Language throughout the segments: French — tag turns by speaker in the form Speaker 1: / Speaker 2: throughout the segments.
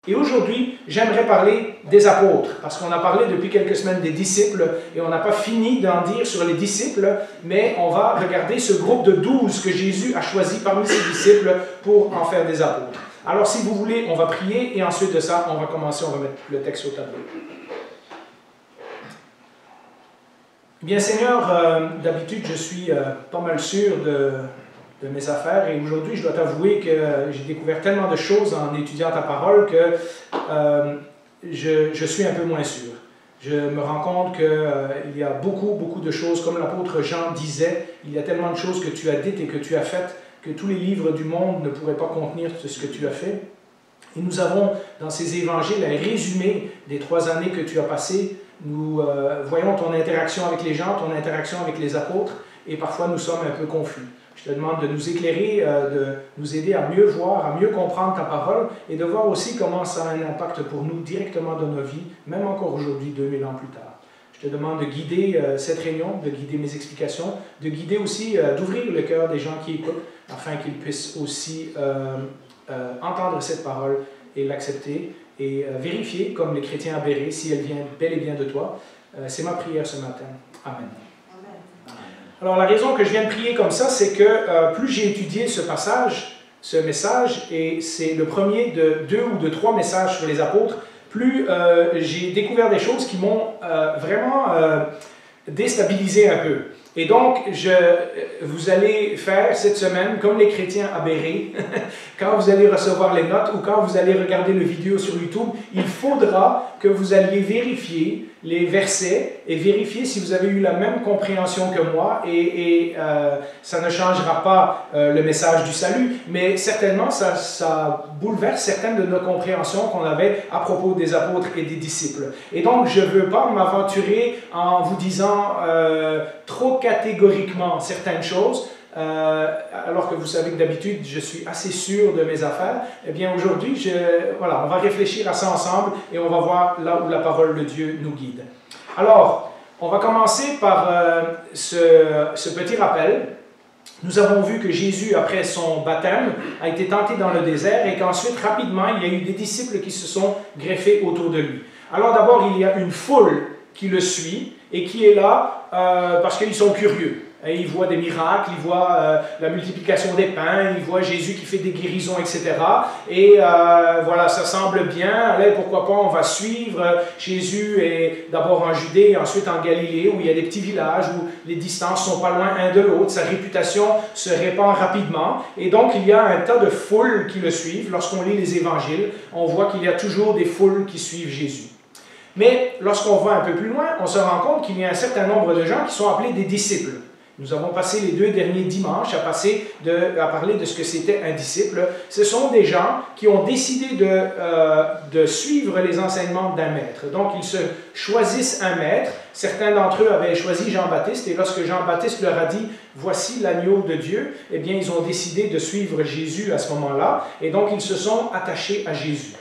Speaker 1: Et aujourd'hui, j'aimerais parler des apôtres, parce qu'on a parlé depuis quelques semaines des disciples, et on n'a pas fini d'en dire sur les disciples, mais on va regarder ce groupe de 12 que Jésus a choisi parmi ses disciples pour en faire des apôtres. Alors si vous voulez, on va prier, et ensuite de ça, on va commencer, on va mettre le texte au tableau. Bien Seigneur, d'habitude je suis pas mal sûr de mes affaires et aujourd'hui je dois t'avouer que j'ai découvert tellement de choses en étudiant ta parole que je suis un peu moins sûr. Je me rends compte qu'il y a beaucoup de choses, comme l'apôtre Jean disait, il y a tellement de choses que tu as dites et que tu as faites que tous les livres du monde ne pourraient pas contenir ce que tu as fait. Et nous avons dans ces évangiles un résumé des 3 années que tu as passées. Nous voyons ton interaction avec les gens, ton interaction avec les apôtres, et parfois nous sommes un peu confus. Je te demande de nous éclairer, de nous aider à mieux voir, à mieux comprendre ta parole, et de voir aussi comment ça a un impact pour nous directement dans nos vies, même encore aujourd'hui, 2000 ans plus tard. Je te demande de guider cette réunion, de guider mes explications, de guider aussi, d'ouvrir le cœur des gens qui écoutent, afin qu'ils puissent aussi entendre cette parole et l'accepter, et vérifier, comme les chrétiens avérés, si elle vient bel et bien de toi. C'est ma prière ce matin. Amen. Alors la raison que je viens de prier comme ça, c'est que plus j'ai étudié ce passage, ce message, et c'est le premier de 2 ou de 3 messages sur les apôtres, plus j'ai découvert des choses qui m'ont vraiment déstabilisé un peu. Et donc, vous allez faire cette semaine, comme les chrétiens aberrés, quand vous allez recevoir les notes ou quand vous allez regarder le vidéo sur YouTube, il faudra que vous alliez vérifier les versets et vérifier si vous avez eu la même compréhension que moi et ça ne changera pas le message du salut, mais certainement ça bouleverse certaines de nos compréhensions qu'on avait à propos des apôtres et des disciples. Et donc, je ne veux pas m'aventurer en vous disant trop catégoriquement certaines choses, alors que vous savez que d'habitude je suis assez sûr de mes affaires. Eh bien aujourd'hui, voilà, on va réfléchir à ça ensemble et on va voir là où la parole de Dieu nous guide. Alors, on va commencer par ce petit rappel. Nous avons vu que Jésus, après son baptême, a été tenté dans le désert et qu'ensuite, rapidement, il y a eu des disciples qui se sont greffés autour de lui. Alors d'abord, il y a une foule qui le suit et qui est là parce qu'ils sont curieux. Et ils voient des miracles, ils voient la multiplication des pains, ils voient Jésus qui fait des guérisons, etc. Et voilà, ça semble bien. Allez, pourquoi pas, on va suivre. Jésus est d'abord en Judée et ensuite en Galilée, où il y a des petits villages, où les distances sont pas loin un de l'autre. Sa réputation se répand rapidement. Et donc, il y a un tas de foules qui le suivent. Lorsqu'on lit les évangiles, on voit qu'il y a toujours des foules qui suivent Jésus. Mais lorsqu'on va un peu plus loin, on se rend compte qu'il y a un certain nombre de gens qui sont appelés des disciples. Nous avons passé les 2 derniers dimanches à parler de ce que c'était un disciple. Ce sont des gens qui ont décidé de suivre les enseignements d'un maître. Donc, ils se choisissent un maître. Certains d'entre eux avaient choisi Jean-Baptiste, et lorsque Jean-Baptiste leur a dit « Voici l'agneau de Dieu », eh bien, ils ont décidé de suivre Jésus à ce moment-là, et donc ils se sont attachés à Jésus.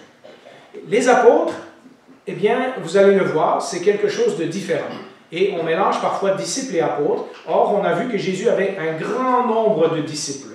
Speaker 1: Les apôtres, eh bien, vous allez le voir, c'est quelque chose de différent. Et on mélange parfois disciples et apôtres. Or, on a vu que Jésus avait un grand nombre de disciples.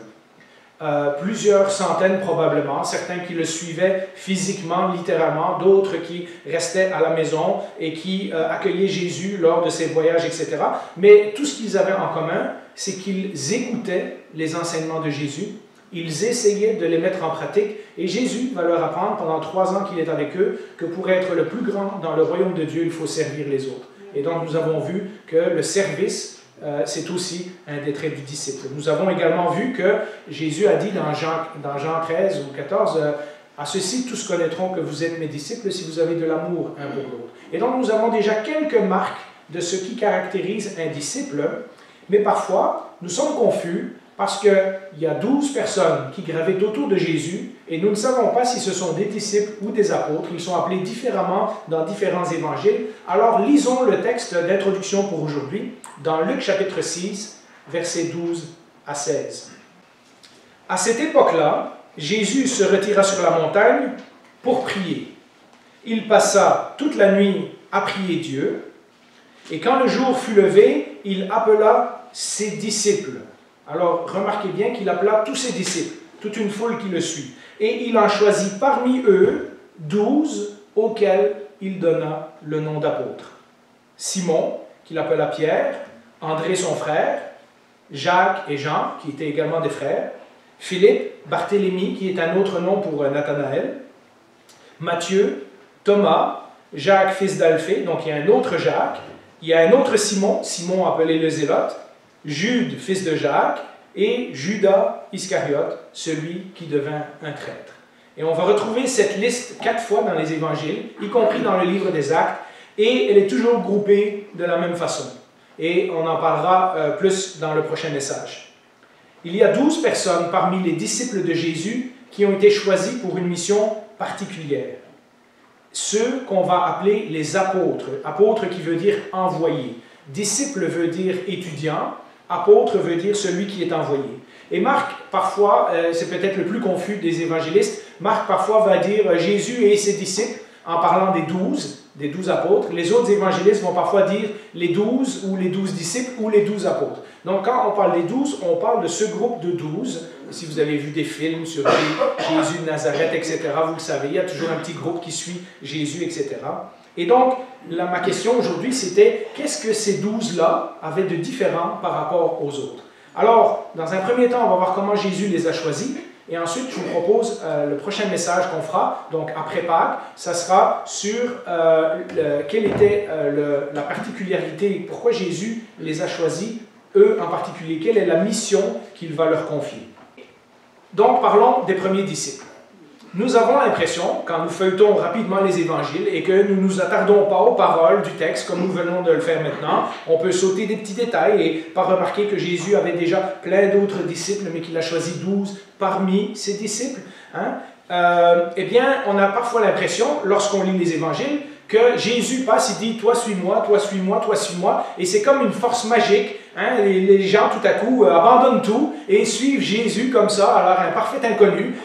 Speaker 1: Plusieurs centaines probablement, certains qui le suivaient physiquement, littéralement, d'autres qui restaient à la maison et qui accueillaient Jésus lors de ses voyages, etc. Mais tout ce qu'ils avaient en commun, c'est qu'ils écoutaient les enseignements de Jésus, ils essayaient de les mettre en pratique, et Jésus va leur apprendre pendant 3 ans qu'il est avec eux que pour être le plus grand dans le royaume de Dieu, il faut servir les autres. Et donc nous avons vu que le service, c'est aussi un des traits du disciple. Nous avons également vu que Jésus a dit dans Jean 13 ou 14, « À ceci tous connaîtront que vous êtes mes disciples si vous avez de l'amour un pour l'autre. » Et donc nous avons déjà quelques marques de ce qui caractérise un disciple, mais parfois nous sommes confus parce qu'il y a 12 personnes qui gravitent autour de Jésus et nous ne savons pas si ce sont des disciples ou des apôtres. Ils sont appelés différemment dans différents évangiles. Alors lisons le texte d'introduction pour aujourd'hui dans Luc chapitre 6, versets 12 à 16. À cette époque-là, Jésus se retira sur la montagne pour prier. Il passa toute la nuit à prier Dieu, et quand le jour fut levé, il appela ses disciples. Alors, remarquez bien qu'il appela tous ses disciples, toute une foule qui le suit. Et il en choisit parmi eux 12 auxquels il donna le nom d'apôtres. Simon, qu'il appela Pierre, André son frère, Jacques et Jean, qui étaient également des frères, Philippe, Barthélemy, qui est un autre nom pour Nathanaël, Matthieu, Thomas, Jacques, fils d'Alphée, donc il y a un autre Jacques, il y a un autre Simon, Simon appelé le Zélote, Jude, fils de Jacques, et Judas Iscariote, celui qui devint un traître. Et on va retrouver cette liste 4 fois dans les évangiles, y compris dans le livre des Actes, et elle est toujours groupée de la même façon. Et on en parlera plus dans le prochain message. Il y a 12 personnes parmi les disciples de Jésus qui ont été choisis pour une mission particulière. Ceux qu'on va appeler les apôtres. Apôtre qui veut dire envoyé. Disciple veut dire étudiant. Apôtre veut dire celui qui est envoyé. Et Marc, parfois, c'est peut-être le plus confus des évangélistes, Marc parfois va dire Jésus et ses disciples en parlant des 12 apôtres. Les autres évangélistes vont parfois dire les 12 ou les 12 disciples ou les 12 apôtres. Donc quand on parle des 12, on parle de ce groupe de 12. Si vous avez vu des films sur Jésus de Nazareth, etc., vous le savez, il y a toujours un petit groupe qui suit Jésus, etc. Et donc, ma question aujourd'hui, c'était qu'est-ce que ces 12-là avaient de différent par rapport aux autres? Alors, dans un premier temps, on va voir comment Jésus les a choisis. Et ensuite, je vous propose le prochain message qu'on fera, donc après Pâques, ça sera sur quelle était la particularité, pourquoi Jésus les a choisis, eux en particulier, quelle est la mission qu'il va leur confier. Donc, parlons des premiers disciples. Nous avons l'impression, quand nous feuilletons rapidement les évangiles et que nous ne nous attardons pas aux paroles du texte comme nous venons de le faire maintenant, on peut sauter des petits détails et pas remarquer que Jésus avait déjà plein d'autres disciples, mais qu'il a choisi 12 parmi ses disciples. Eh bien, on a parfois l'impression, lorsqu'on lit les évangiles, que Jésus passe, il dit « toi suis-moi, toi suis-moi, toi suis-moi » et c'est comme une force magique. Les gens, tout à coup, abandonnent tout et suivent Jésus comme ça, alors un parfait inconnu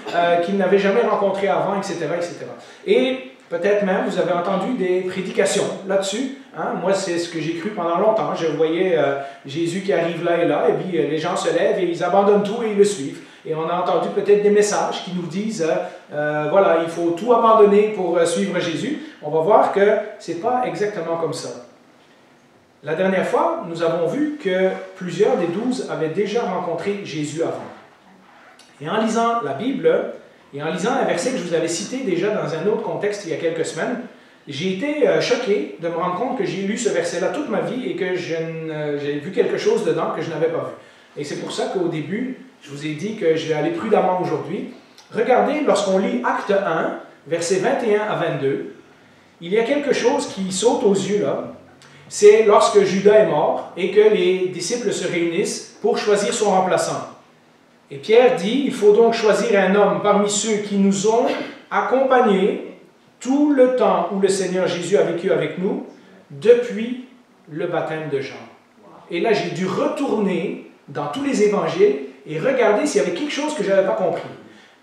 Speaker 1: qu'ils n'avaient jamais rencontré avant, etc., etc. Et peut-être même, vous avez entendu des prédications là-dessus. Moi, c'est ce que j'ai cru pendant longtemps. Je voyais Jésus qui arrive là et là, et puis les gens se lèvent et ils abandonnent tout et ils le suivent. Et on a entendu peut-être des messages qui nous disent voilà, il faut tout abandonner pour suivre Jésus. On va voir que ce n'est pas exactement comme ça. La dernière fois, nous avons vu que plusieurs des 12 avaient déjà rencontré Jésus avant. Et en lisant la Bible, et en lisant un verset que je vous avais cité déjà dans un autre contexte il y a quelques semaines, j'ai été choqué de me rendre compte que j'ai lu ce verset-là toute ma vie et que j'ai vu quelque chose dedans que je n'avais pas vu. Et c'est pour ça qu'au début, je vous ai dit que je vais aller prudemment aujourd'hui. Regardez, lorsqu'on lit Acte 1, versets 21 à 22, il y a quelque chose qui saute aux yeux là. C'est lorsque Judas est mort et que les disciples se réunissent pour choisir son remplaçant. Et Pierre dit, il faut donc choisir un homme parmi ceux qui nous ont accompagnés tout le temps où le Seigneur Jésus a vécu avec nous, depuis le baptême de Jean. Et là, j'ai dû retourner dans tous les évangiles et regarder s'il y avait quelque chose que je n'avais pas compris.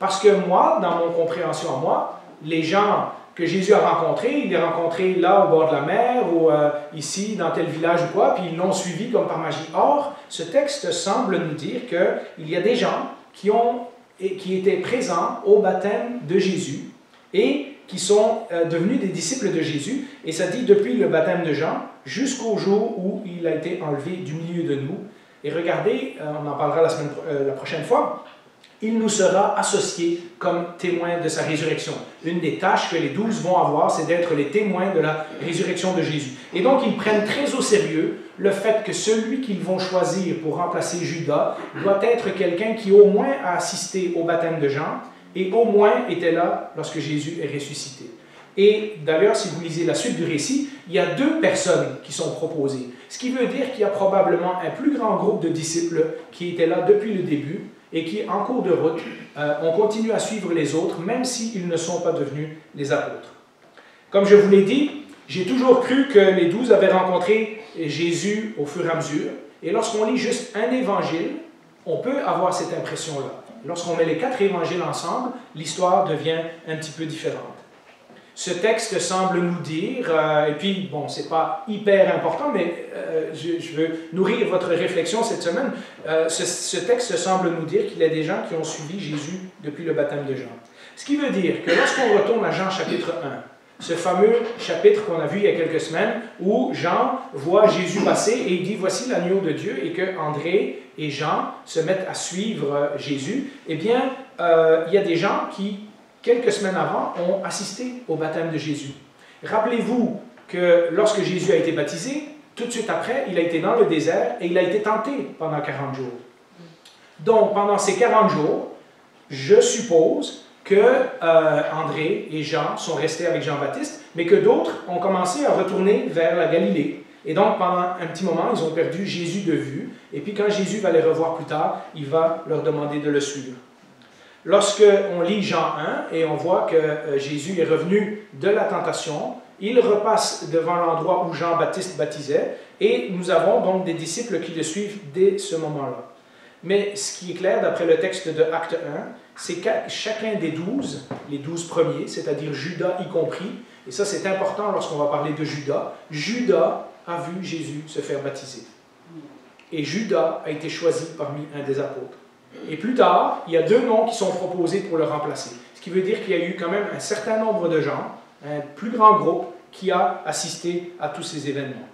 Speaker 1: Parce que moi, dans mon compréhension à moi, les gens que Jésus a rencontrés, il les a rencontrés là au bord de la mer ou ici dans tel village ou quoi, puis ils l'ont suivi comme par magie. Or, ce texte semble nous dire qu'il y a des gens qui étaient présents au baptême de Jésus et qui sont devenus des disciples de Jésus. Et ça dit depuis le baptême de Jean jusqu'au jour où il a été enlevé du milieu de nous. Et regardez, on en parlera la prochaine fois, il nous sera associé comme témoin de sa résurrection. Une des tâches que les 12 vont avoir, c'est d'être les témoins de la résurrection de Jésus. Et donc, ils prennent très au sérieux le fait que celui qu'ils vont choisir pour remplacer Judas doit être quelqu'un qui au moins a assisté au baptême de Jean et au moins était là lorsque Jésus est ressuscité. Et d'ailleurs, si vous lisez la suite du récit, il y a 2 personnes qui sont proposées. Ce qui veut dire qu'il y a probablement un plus grand groupe de disciples qui étaient là depuis le début et qui, en cours de route, ont continué à suivre les autres, même s'ils ne sont pas devenus les apôtres. Comme je vous l'ai dit, j'ai toujours cru que les 12 avaient rencontré Jésus au fur et à mesure. Et lorsqu'on lit juste un évangile, on peut avoir cette impression-là. Lorsqu'on met les 4 évangiles ensemble, l'histoire devient un petit peu différente. Ce texte semble nous dire, et puis bon, c'est pas hyper important, mais je veux nourrir votre réflexion cette semaine. Ce texte semble nous dire qu'il y a des gens qui ont suivi Jésus depuis le baptême de Jean. Ce qui veut dire que lorsqu'on retourne à Jean chapitre 1, ce fameux chapitre qu'on a vu il y a quelques semaines, où Jean voit Jésus passer et il dit « Voici l'agneau de Dieu » et que André et Jean se mettent à suivre Jésus, eh bien, il y a des gens qui, quelques semaines avant, ont assisté au baptême de Jésus. Rappelez-vous que lorsque Jésus a été baptisé, tout de suite après, il a été dans le désert et il a été tenté pendant 40 jours. Donc, pendant ces 40 jours, je suppose que André et Jean sont restés avec Jean-Baptiste, mais que d'autres ont commencé à retourner vers la Galilée. Et donc, pendant un petit moment, ils ont perdu Jésus de vue. Et puis, quand Jésus va les revoir plus tard, il va leur demander de le suivre. Lorsque on lit Jean 1 et on voit que Jésus est revenu de la tentation, il repasse devant l'endroit où Jean-Baptiste baptisait et nous avons donc des disciples qui le suivent dès ce moment-là. Mais ce qui est clair d'après le texte de Acte 1, c'est que chacun des 12, les 12 premiers, c'est-à-dire Judas y compris, et ça c'est important lorsqu'on va parler de Judas, Judas a vu Jésus se faire baptiser. Et Judas a été choisi parmi un des apôtres. Et plus tard, il y a 2 noms qui sont proposés pour le remplacer. Ce qui veut dire qu'il y a eu quand même un certain nombre de gens, un plus grand groupe, qui a assisté à tous ces événements.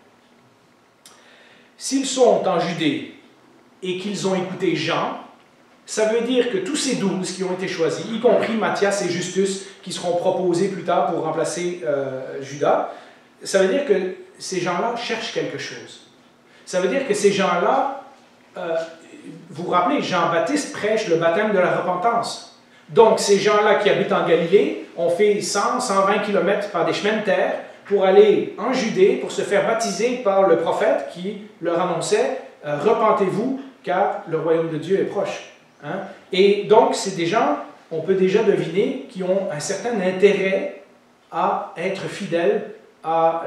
Speaker 1: S'ils sont en Judée et qu'ils ont écouté Jean, ça veut dire que tous ces 12 qui ont été choisis, y compris Matthias et Justus, qui seront proposés plus tard pour remplacer Judas, ça veut dire que ces gens-là cherchent quelque chose. Ça veut dire que ces gens-là, vous vous rappelez, Jean-Baptiste prêche le baptême de la repentance. Donc, ces gens-là qui habitent en Galilée ont fait 100, 120 km par des chemins de terre pour aller en Judée, pour se faire baptiser par le prophète qui leur annonçait « Repentez-vous, car le royaume de Dieu est proche. » Et donc, c'est des gens, on peut déjà deviner, qui ont un certain intérêt à être fidèles à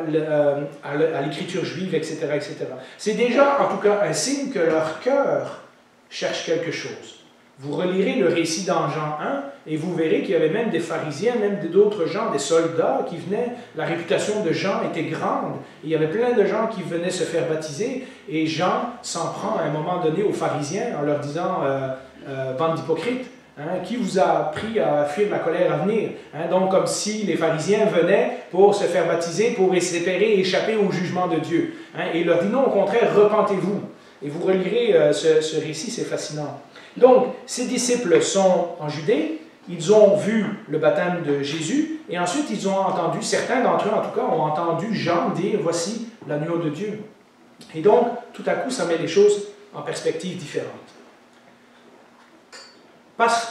Speaker 1: l'écriture juive, etc., etc. C'est déjà, en tout cas, un signe que leur cœur cherche quelque chose. Vous relirez le récit dans Jean 1 et vous verrez qu'il y avait même des pharisiens, même d'autres gens, des soldats qui venaient. La réputation de Jean était grande. Il y avait plein de gens qui venaient se faire baptiser et Jean s'en prend à un moment donné aux pharisiens en leur disant bande d'hypocrites, qui vous a appris à fuir la colère à venir? Donc, comme si les pharisiens venaient pour se faire baptiser, pour espérer échapper au jugement de Dieu. Et il leur dit non, au contraire, repentez-vous. Et vous relirez ce récit, c'est fascinant. Donc, ces disciples sont en Judée, ils ont vu le baptême de Jésus, et ensuite ils ont entendu, certains d'entre eux en tout cas, ont entendu Jean dire « Voici l'agneau de Dieu ». Et donc, tout à coup, ça met les choses en perspective différente.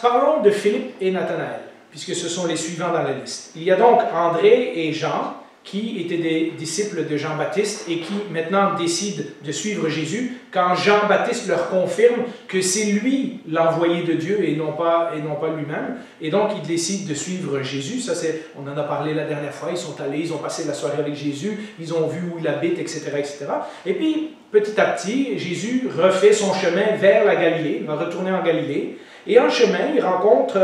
Speaker 1: Parlons de Philippe et Nathanaël, puisque ce sont les suivants dans la liste. Il y a donc André et Jean, qui étaient des disciples de Jean-Baptiste et qui maintenant décident de suivre Jésus quand Jean-Baptiste leur confirme que c'est lui l'envoyé de Dieu et non pas lui-même. Et donc, ils décident de suivre Jésus. Ça, on en a parlé la dernière fois. Ils sont allés, ils ont passé la soirée avec Jésus, ils ont vu où il habite, etc., etc. Et puis, petit à petit, Jésus refait son chemin vers la Galilée. Il va retourner en Galilée. Et en chemin, il rencontre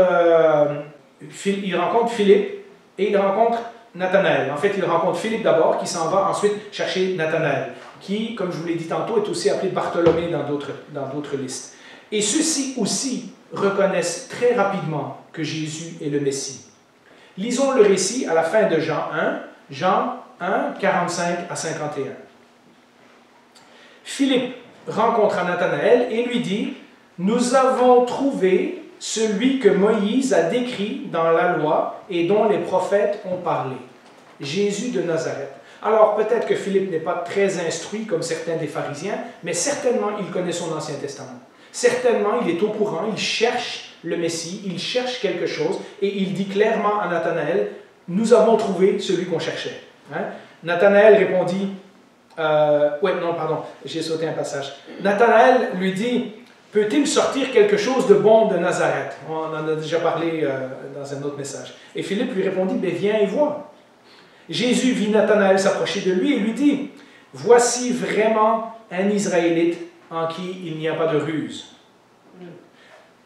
Speaker 1: Philippe et il rencontre Nathanaël. En fait, il rencontre Philippe d'abord, qui s'en va ensuite chercher Nathanaël, qui, comme je vous l'ai dit tantôt, est aussi appelé Bartholomée dans d'autres listes. Et ceux-ci aussi reconnaissent très rapidement que Jésus est le Messie. Lisons le récit à la fin de Jean 1, 45 à 51. Philippe rencontra Nathanaël et lui dit « Nous avons trouvé celui que Moïse a décrit dans la loi et dont les prophètes ont parlé, Jésus de Nazareth. » Alors peut-être que Philippe n'est pas très instruit comme certains des pharisiens, mais certainement il connaît son Ancien Testament. Certainement il est au courant, il cherche le Messie, il cherche quelque chose et il dit clairement à Nathanaël, « Nous avons trouvé celui qu'on cherchait. » Nathanaël répondit, j'ai sauté un passage. Nathanaël lui dit, peut-il sortir quelque chose de bon de Nazareth? On en a déjà parlé dans un autre message. Et Philippe lui répondit, « Viens et vois. » Jésus vit Nathanaël s'approcher de lui et lui dit, « Voici vraiment un Israélite en qui il n'y a pas de ruse. »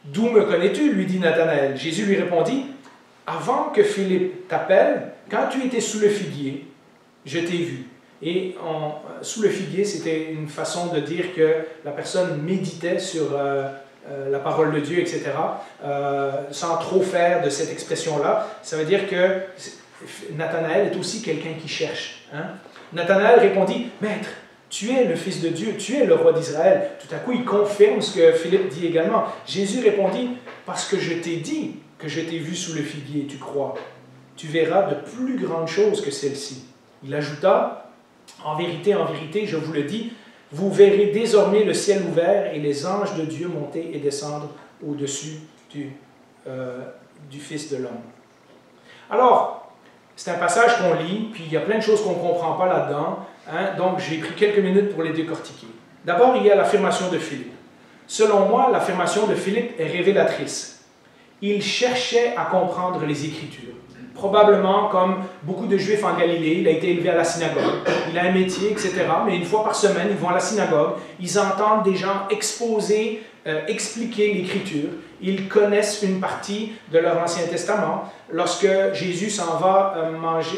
Speaker 1: « D'où me connais-tu? » lui dit Nathanaël. Jésus lui répondit, « avant que Philippe t'appelle, quand tu étais sous le figuier, je t'ai vu. Et sous le figuier, c'était une façon de dire que la personne méditait sur la parole de Dieu, etc., sans trop faire de cette expression-là. Ça veut dire que Nathanaël est aussi quelqu'un qui cherche. Hein? Nathanaël répondit, « Maître, tu es le Fils de Dieu, tu es le roi d'Israël. » Tout à coup, il confirme ce que Philippe dit également. Jésus répondit, « Parce que je t'ai dit que je t'ai vu sous le figuier, tu crois. Tu verras de plus grandes choses que celles-ci. » Il ajouta, « En vérité, je vous le dis, vous verrez désormais le ciel ouvert et les anges de Dieu monter et descendre au-dessus du Fils de l'homme. » Alors, c'est un passage qu'on lit, puis il y a plein de choses qu'on ne comprend pas là-dedans, hein, donc j'ai pris quelques minutes pour les décortiquer. D'abord, il y a l'affirmation de Philippe. Selon moi, l'affirmation de Philippe est révélatrice. Il cherchait à comprendre les Écritures. Probablement, comme beaucoup de Juifs en Galilée, il a été élevé à la synagogue. Il a un métier, etc. Mais une fois par semaine, ils vont à la synagogue. Ils entendent des gens exposer, expliquer l'Écriture. Ils connaissent une partie de leur Ancien Testament. Lorsque Jésus s'en va manger,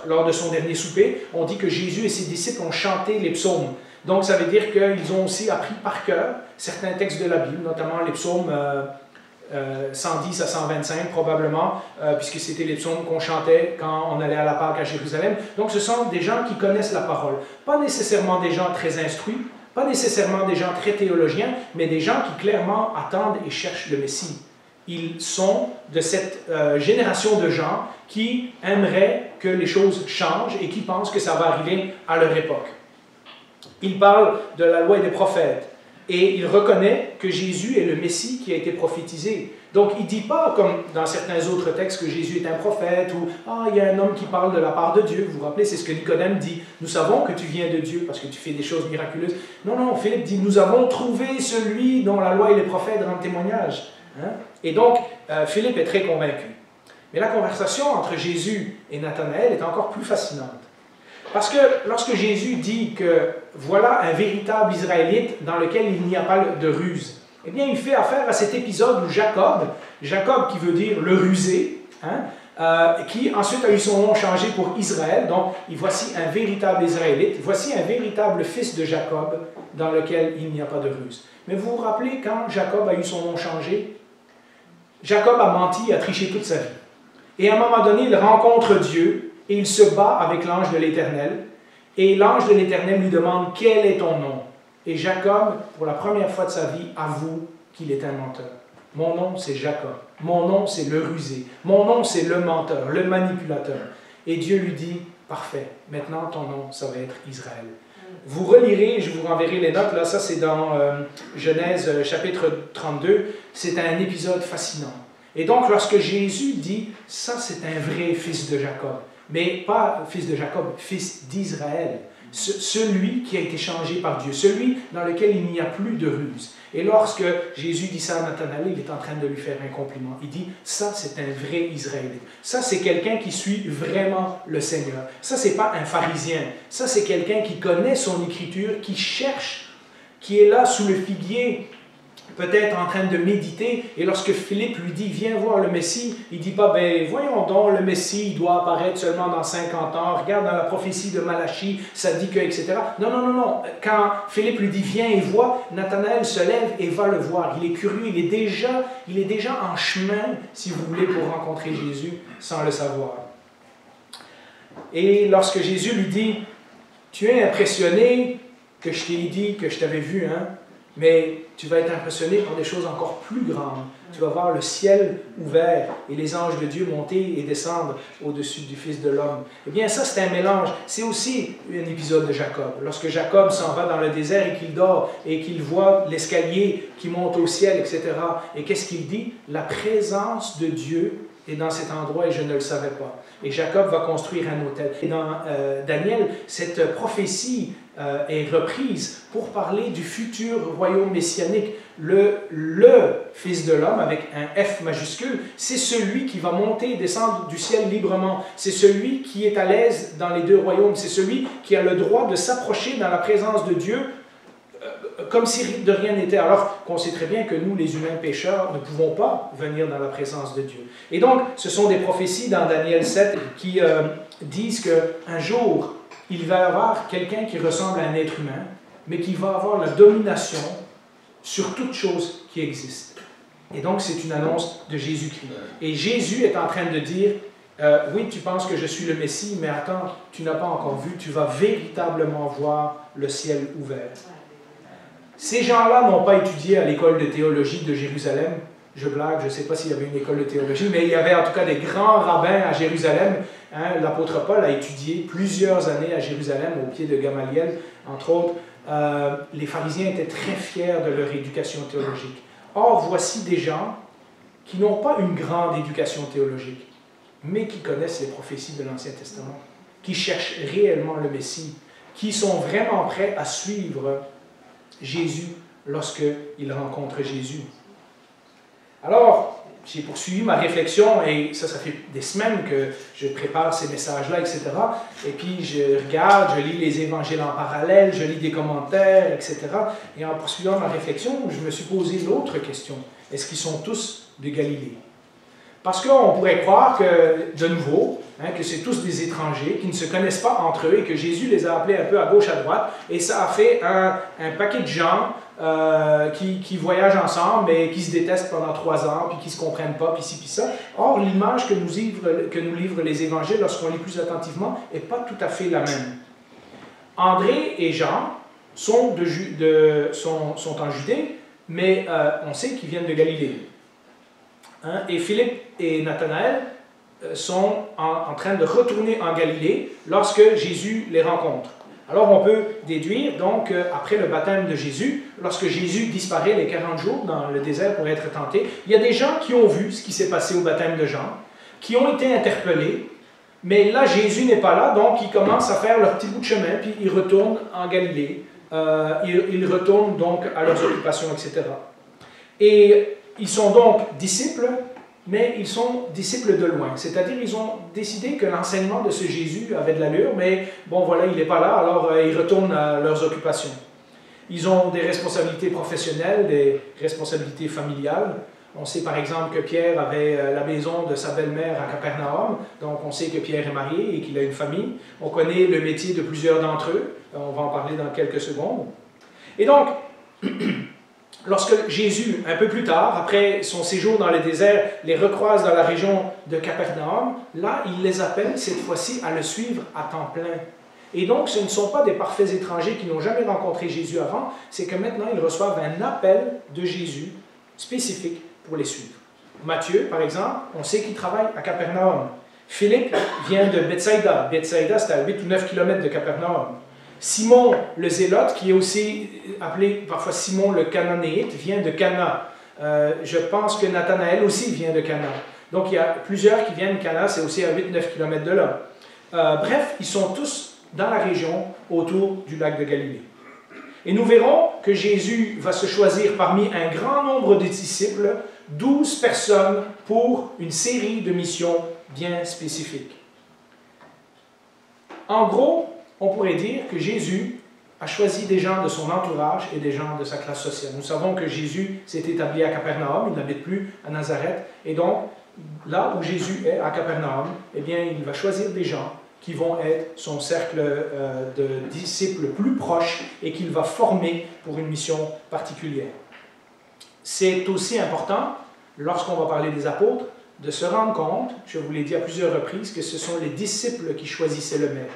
Speaker 1: lors de son dernier souper, on dit que Jésus et ses disciples ont chanté les psaumes. Donc, ça veut dire qu'ils ont aussi appris par cœur certains textes de la Bible, notamment les psaumes 110 à 125 probablement, puisque c'était les psaumes qu'on chantait quand on allait à la Pâque à Jérusalem. Donc ce sont des gens qui connaissent la parole. Pas nécessairement des gens très instruits, pas nécessairement des gens très théologiens, mais des gens qui clairement attendent et cherchent le Messie. Ils sont de cette génération de gens qui aimeraient que les choses changent et qui pensent que ça va arriver à leur époque. Ils parlent de la loi et des prophètes. Et il reconnaît que Jésus est le Messie qui a été prophétisé. Donc, il ne dit pas, comme dans certains autres textes, que Jésus est un prophète ou « Ah, il y a un homme qui parle de la part de Dieu. » Vous vous rappelez, c'est ce que Nicodème dit. « Nous savons que tu viens de Dieu parce que tu fais des choses miraculeuses. » Non, non, Philippe dit « Nous avons trouvé celui dont la loi et les prophètes rendent témoignage. Hein? » Et donc, Philippe est très convaincu. Mais la conversation entre Jésus et Nathanaël est encore plus fascinante. Parce que lorsque Jésus dit que voilà un véritable Israélite dans lequel il n'y a pas de ruse, eh bien il fait affaire à cet épisode où Jacob qui veut dire le rusé, hein, qui ensuite a eu son nom changé pour Israël, donc voici un véritable Israélite, voici un véritable fils de Jacob dans lequel il n'y a pas de ruse. Mais vous vous rappelez quand Jacob a eu son nom changé? Jacob a menti, a triché toute sa vie. Et à un moment donné, il rencontre Dieu, et il se bat avec l'ange de l'Éternel. Et l'ange de l'Éternel lui demande « Quel est ton nom ?» Et Jacob, pour la première fois de sa vie, avoue qu'il est un menteur. « Mon nom, c'est Jacob. Mon nom, c'est le rusé. Mon nom, c'est le menteur, le manipulateur. » Et Dieu lui dit « Parfait, maintenant ton nom, ça va être Israël. » Vous relirez, je vous renverrai les notes, là, ça c'est dans Genèse chapitre 32. C'est un épisode fascinant. Et donc, lorsque Jésus dit « Ça, c'est un vrai fils de Jacob », mais pas fils de Jacob, fils d'Israël, celui qui a été changé par Dieu, celui dans lequel il n'y a plus de ruse. Et lorsque Jésus dit ça à Nathanaël, il est en train de lui faire un compliment. Il dit, ça c'est un vrai Israélite. Ça c'est quelqu'un qui suit vraiment le Seigneur. Ça c'est pas un pharisien. Ça c'est quelqu'un qui connaît son écriture, qui cherche, qui est là sous le figuier, peut-être en train de méditer, et lorsque Philippe lui dit « Viens voir le Messie », il ne dit pas « Ben voyons donc, le Messie, il doit apparaître seulement dans 50 ans, regarde dans la prophétie de Malachie, ça dit que, etc. » Non, non, non, non. Quand Philippe lui dit « Viens et vois », Nathanaël se lève et va le voir. Il est curieux, il est déjà en chemin, si vous voulez, pour rencontrer Jésus, sans le savoir. Et lorsque Jésus lui dit « Tu es impressionné que je t'ai dit que je t'avais vu, hein? Mais tu vas être impressionné par des choses encore plus grandes. Tu vas voir le ciel ouvert et les anges de Dieu monter et descendre au-dessus du Fils de l'homme. » Eh bien, ça, c'est un mélange. C'est aussi un épisode de Jacob. Lorsque Jacob s'en va dans le désert et qu'il dort et qu'il voit l'escalier qui monte au ciel, etc. Et qu'est-ce qu'il dit? La présence de Dieu est dans cet endroit et je ne le savais pas. Et Jacob va construire un autel. Et dans Daniel, cette prophétie est reprise pour parler du futur royaume messianique. Le Fils de l'homme, avec un F majuscule, c'est celui qui va monter et descendre du ciel librement. C'est celui qui est à l'aise dans les deux royaumes. C'est celui qui a le droit de s'approcher dans la présence de Dieu comme si de rien n'était, alors qu'on sait très bien que nous, les humains pécheurs, ne pouvons pas venir dans la présence de Dieu. Et donc, ce sont des prophéties dans Daniel 7 qui disent qu'un jour, il va y avoir quelqu'un qui ressemble à un être humain, mais qui va avoir la domination sur toute chose qui existe. Et donc, c'est une annonce de Jésus-Christ. Et Jésus est en train de dire, oui, tu penses que je suis le Messie, mais attends, tu n'as pas encore vu, tu vas véritablement voir le ciel ouvert. Ces gens-là n'ont pas étudié à l'école de théologie de Jérusalem. Je blague, je ne sais pas s'il y avait une école de théologie, mais il y avait en tout cas des grands rabbins à Jérusalem. Hein, l'apôtre Paul a étudié plusieurs années à Jérusalem, au pied de Gamaliel, entre autres. Les pharisiens étaient très fiers de leur éducation théologique. Or, voici des gens qui n'ont pas une grande éducation théologique, mais qui connaissent les prophéties de l'Ancien Testament, qui cherchent réellement le Messie, qui sont vraiment prêts à suivre Jésus lorsqu'ils rencontrent Jésus. Alors, j'ai poursuivi ma réflexion et ça fait des semaines que je prépare ces messages-là, etc. Et puis je regarde, je lis les évangiles en parallèle, je lis des commentaires, etc. Et en poursuivant ma réflexion, je me suis posé l'autre question. Est-ce qu'ils sont tous de Galilée? Parce qu'on pourrait croire que, de nouveau, que c'est tous des étrangers qui ne se connaissent pas entre eux et que Jésus les a appelés un peu à gauche, à droite, et ça a fait un paquet de gens qui voyagent ensemble, mais qui se détestent pendant 3 ans, puis qui ne se comprennent pas, puis ci, puis ça. Or, l'image que nous livrent les évangiles lorsqu'on lit plus attentivement n'est pas tout à fait la même. André et Jean sont en Judée, mais on sait qu'ils viennent de Galilée. Hein? Et Philippe et Nathanaël sont en train de retourner en Galilée lorsque Jésus les rencontre. Alors on peut déduire, donc, après le baptême de Jésus, lorsque Jésus disparaît les 40 jours dans le désert pour être tenté, il y a des gens qui ont vu ce qui s'est passé au baptême de Jean, qui ont été interpellés, mais là Jésus n'est pas là, donc ils commencent à faire leur petit bout de chemin, puis ils retournent en Galilée, ils retournent donc à leurs occupations, etc. Et ils sont donc disciples, mais ils sont disciples de loin. C'est-à-dire, ils ont décidé que l'enseignement de ce Jésus avait de l'allure, mais bon, voilà, il n'est pas là, alors ils retournent à leurs occupations. Ils ont des responsabilités professionnelles, des responsabilités familiales. On sait par exemple que Pierre avait la maison de sa belle-mère à Capernaum, donc on sait que Pierre est marié et qu'il a une famille. On connaît le métier de plusieurs d'entre eux, on va en parler dans quelques secondes. Et donc, lorsque Jésus, un peu plus tard, après son séjour dans le désert, les recroise dans la région de Capernaum, là, il les appelle cette fois-ci à le suivre à temps plein. Et donc, ce ne sont pas des parfaits étrangers qui n'ont jamais rencontré Jésus avant, c'est que maintenant, ils reçoivent un appel de Jésus spécifique pour les suivre. Matthieu, par exemple, on sait qu'il travaille à Capernaum. Philippe vient de Bethsaïda. Bethsaïda, c'est à 8 ou 9 km de Capernaum. Simon le Zélote, qui est aussi appelé parfois Simon le Cananéite, vient de Cana. Je pense que Nathanaël aussi vient de Cana. Donc il y a plusieurs qui viennent de Cana, c'est aussi à 8-9 km de là. Bref, ils sont tous dans la région autour du lac de Galilée. Et nous verrons que Jésus va se choisir parmi un grand nombre de disciples, 12 personnes pour une série de missions bien spécifiques. En gros, on pourrait dire que Jésus a choisi des gens de son entourage et des gens de sa classe sociale. Nous savons que Jésus s'est établi à Capernaum, il n'habite plus à Nazareth, et donc là où Jésus est, à Capernaum, eh bien, il va choisir des gens qui vont être son cercle de disciples plus proches et qu'il va former pour une mission particulière. C'est aussi important, lorsqu'on va parler des apôtres, de se rendre compte, je vous l'ai dit à plusieurs reprises, que ce sont les disciples qui choisissaient le maître.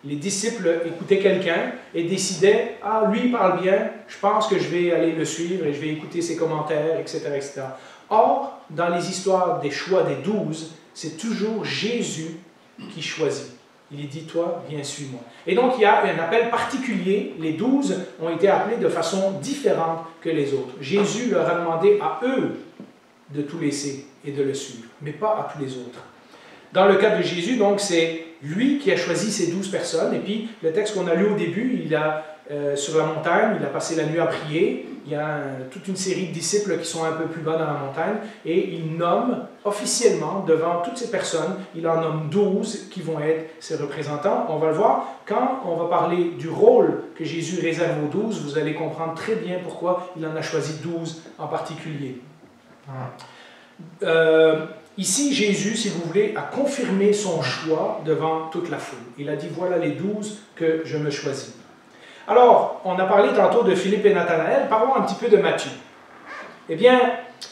Speaker 1: Les disciples écoutaient quelqu'un et décidaient « Ah, lui, il parle bien, je pense que je vais aller le suivre et je vais écouter ses commentaires, etc. etc. » Or, dans les histoires des choix des 12, c'est toujours Jésus qui choisit. Il dit « Toi, viens, suis-moi. » Et donc, il y a un appel particulier. Les 12 ont été appelés de façon différente que les autres. Jésus leur a demandé à eux de tout laisser et de le suivre, mais pas à tous les autres. Dans le cas de Jésus, donc, c'est lui qui a choisi ces 12 personnes. Et puis, le texte qu'on a lu au début, il a sur la montagne, il a passé la nuit à prier. Il y a toute une série de disciples qui sont un peu plus bas dans la montagne et il nomme officiellement devant toutes ces personnes, il en nomme 12 qui vont être ses représentants. On va le voir, quand on va parler du rôle que Jésus réserve aux 12, vous allez comprendre très bien pourquoi il en a choisi 12 en particulier. Ici, Jésus, si vous voulez, a confirmé son choix devant toute la foule. Il a dit, voilà les 12 que je me choisis. Alors, on a parlé tantôt de Philippe et Nathanaël, parlons un petit peu de Matthieu. Eh bien,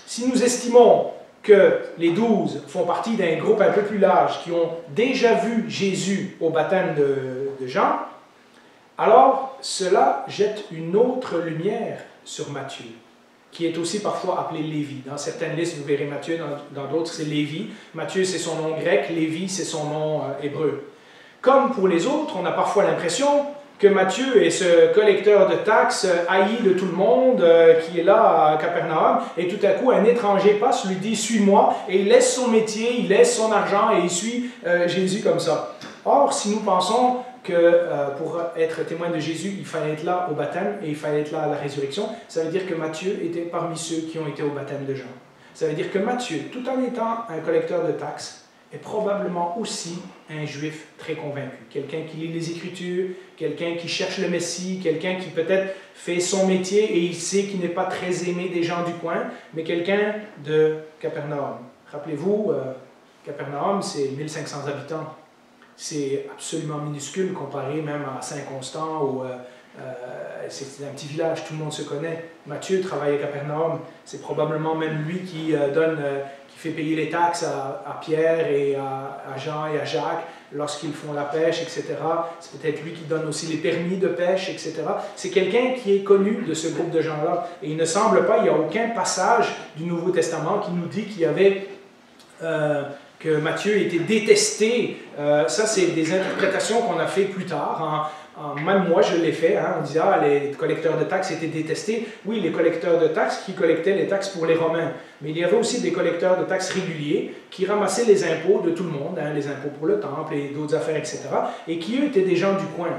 Speaker 1: si nous estimons que les 12 font partie d'un groupe un peu plus large qui ont déjà vu Jésus au baptême de Jean, alors cela jette une autre lumière sur Matthieu, qui est aussi parfois appelé Lévi. Dans certaines listes, vous verrez Matthieu, dans d'autres c'est Lévi. Matthieu, c'est son nom grec, Lévi, c'est son nom hébreu. Comme pour les autres, on a parfois l'impression que Matthieu est ce collecteur de taxes haï de tout le monde qui est là à Capernaum, et tout à coup un étranger passe, lui dit « suis-moi » et il laisse son métier, il laisse son argent et il suit Jésus comme ça. Or, si nous pensons que pour être témoin de Jésus, il fallait être là au baptême et il fallait être là à la résurrection, ça veut dire que Matthieu était parmi ceux qui ont été au baptême de Jean. Ça veut dire que Matthieu, tout en étant un collecteur de taxes, est probablement aussi un juif très convaincu. Quelqu'un qui lit les Écritures, quelqu'un qui cherche le Messie, quelqu'un qui peut-être fait son métier et il sait qu'il n'est pas très aimé des gens du coin, mais quelqu'un de Capernaum. Rappelez-vous, Capernaum, c'est 1500 habitants. C'est absolument minuscule comparé même à Saint-Constant ou c'est un petit village, tout le monde se connaît. Matthieu travaille à Capernaum, c'est probablement même lui qui qui fait payer les taxes à Pierre et à Jean et à Jacques lorsqu'ils font la pêche, etc. C'est peut-être lui qui donne aussi les permis de pêche, etc. C'est quelqu'un qui est connu de ce groupe de gens-là. Et il ne semble pas, il n'y a aucun passage du Nouveau Testament qui nous dit qu'il y avait... que Matthieu était détesté. Ça, c'est des interprétations qu'on a fait plus tard. Même moi, je l'ai fait. On disait, les collecteurs de taxes étaient détestés. Oui, les collecteurs de taxes qui collectaient les taxes pour les Romains. Mais il y avait aussi des collecteurs de taxes réguliers qui ramassaient les impôts de tout le monde, les impôts pour le temple et d'autres affaires, etc. Et qui, eux, étaient des gens du coin.